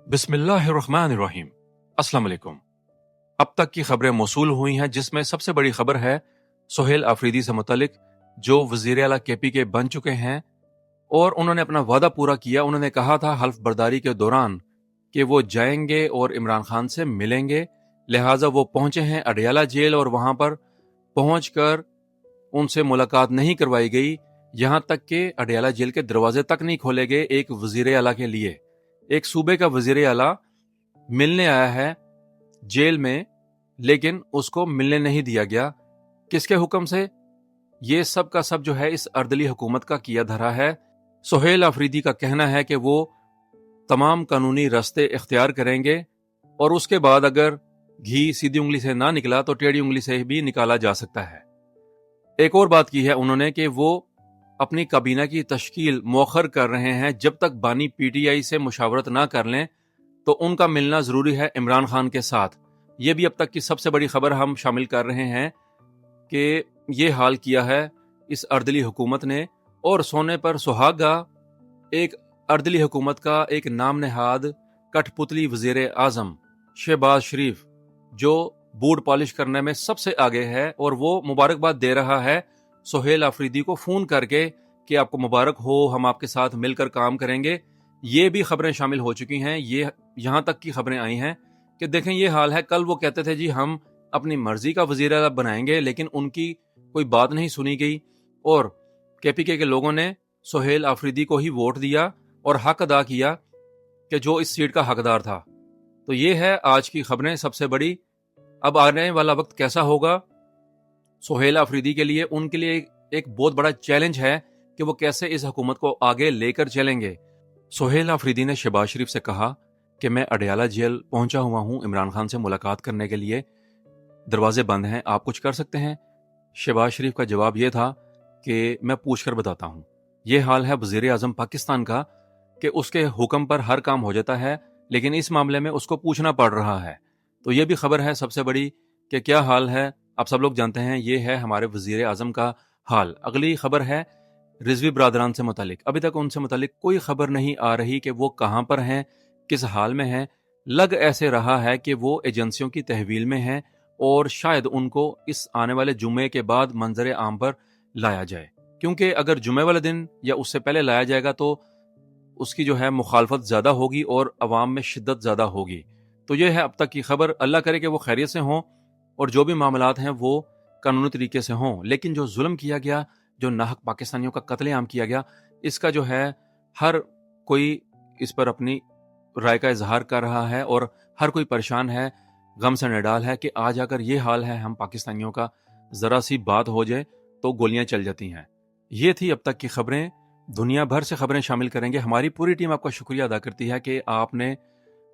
बिस्मिल्लाहिर्रहमानिर्रहीम। अस्सलाम वालेकुम। अब तक की खबरें मौसूल हुई हैं, जिसमें सबसे बड़ी खबर है सुहेल आफरीदी से मुतल्लिक, जो वज़ीर आला केपी के बन चुके हैं और उन्होंने अपना वादा पूरा किया। उन्होंने कहा था हल्फ बर्दारी के दौरान कि वो जाएंगे और इमरान खान से मिलेंगे, लिहाजा वो पहुंचे हैं अडयाला जेल और वहां पर पहुंचकर उनसे मुलाकात नहीं करवाई गई। यहां तक कि अडयाला जेल के दरवाजे तक नहीं खोले गए एक वज़ीर आला के लिए। एक सूबे का वज़ीर आला मिलने आया है जेल में, लेकिन उसको मिलने नहीं दिया गया। किसके हुक्म से? ये सब का सब जो है इस अर्दली हुकूमत का किया धरा है। सुहेल आफरीदी का कहना है कि वो तमाम कानूनी रास्ते इख्तियार करेंगे और उसके बाद अगर घी सीधी उंगली से ना निकला तो टेढ़ी उंगली से भी निकाला जा सकता है। एक और बात की है उन्होंने कि वो अपनी काबीना की तश्कील मौखर कर रहे हैं। जब तक बानी पीटीआई से मुशावरत ना कर लें तो उनका मिलना जरूरी है इमरान खान के साथ। ये भी अब तक की सबसे बड़ी खबर हम शामिल कर रहे हैं कि ये हाल किया है इस अर्दली हुकूमत ने। और सोने पर सुहागा, एक अर्दली हुकूमत का एक नाम नहाद कठपुतली वजीर आजम शहबाज शरीफ, जो बूट पॉलिश करने में सबसे आगे है, और वो मुबारकबाद दे रहा है सुहेल आफरीदी को फोन करके कि आपको मुबारक हो, हम आपके साथ मिलकर काम करेंगे। ये भी खबरें शामिल हो चुकी हैं। ये यहां तक की खबरें आई हैं कि देखें ये हाल है। कल वो कहते थे जी हम अपनी मर्जी का वजीर आला बनाएंगे, लेकिन उनकी कोई बात नहीं सुनी गई और केपीके के लोगों ने सुहेल आफरीदी को ही वोट दिया और हक अदा किया कि जो इस सीट का हकदार था। तो ये है आज की खबरें सबसे बड़ी। अब आने वाला वक्त कैसा होगा सुहेल आफरीदी के लिए? उनके लिए एक बहुत बड़ा चैलेंज है कि वो कैसे इस हुकूमत को आगे लेकर चलेंगे। सुहेल आफरीदी ने शहबाज शरीफ से कहा कि मैं अडयाला जेल पहुंचा हुआ हूं इमरान खान से मुलाकात करने के लिए, दरवाजे बंद हैं, आप कुछ कर सकते हैं? शहबाज शरीफ का जवाब यह था कि मैं पूछ कर बताता हूं। यह हाल है वजीर आजम पाकिस्तान का कि उसके हुक्म पर हर काम हो जाता है, लेकिन इस मामले में उसको पूछना पड़ रहा है। तो यह भी खबर है सबसे बड़ी कि क्या हाल है। आप सब लोग जानते हैं ये है हमारे वजीर आजम का हाल। अगली खबर है रिजवी बरादरान से मुतालिक। अभी तक उनसे मुतालिक कोई खबर नहीं आ रही कि वो कहाँ पर हैं, किस हाल में हैं। लग ऐसे रहा है कि वो एजेंसियों की तहवील में हैं और शायद उनको इस आने वाले जुमे के बाद मंजर आम पर लाया जाए, क्योंकि अगर जुमे वाले दिन या उससे पहले लाया जाएगा तो उसकी जो है मुखालफत ज़्यादा होगी और अवाम में शिद्दत ज़्यादा होगी। तो ये है अब तक की खबर। अल्लाह करे कि वो खैरियत से हों और जो भी मामलात हैं वो कानूनी तरीके से हों। लेकिन जो जुल्म किया गया, जो नाहक पाकिस्तानियों का कत्लेआम किया गया, इसका जो है हर कोई इस पर अपनी राय का इजहार कर रहा है और हर कोई परेशान है, गम से निडाल है कि आज अगर ये हाल है हम पाकिस्तानियों का, ज़रा सी बात हो जाए तो गोलियां चल जाती हैं। ये थी अब तक की खबरें। दुनिया भर से खबरें शामिल करेंगे। हमारी पूरी टीम आपका शुक्रिया अदा करती है कि आपने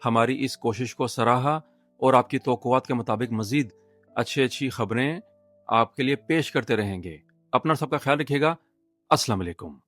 हमारी इस कोशिश को सराहा और आपकी तवक्कुआत के मुताबिक मजीद अच्छी खबरें आपके लिए पेश करते रहेंगे। अपना सबका ख्याल रखिएगा। अस्सलाम वालेकुम।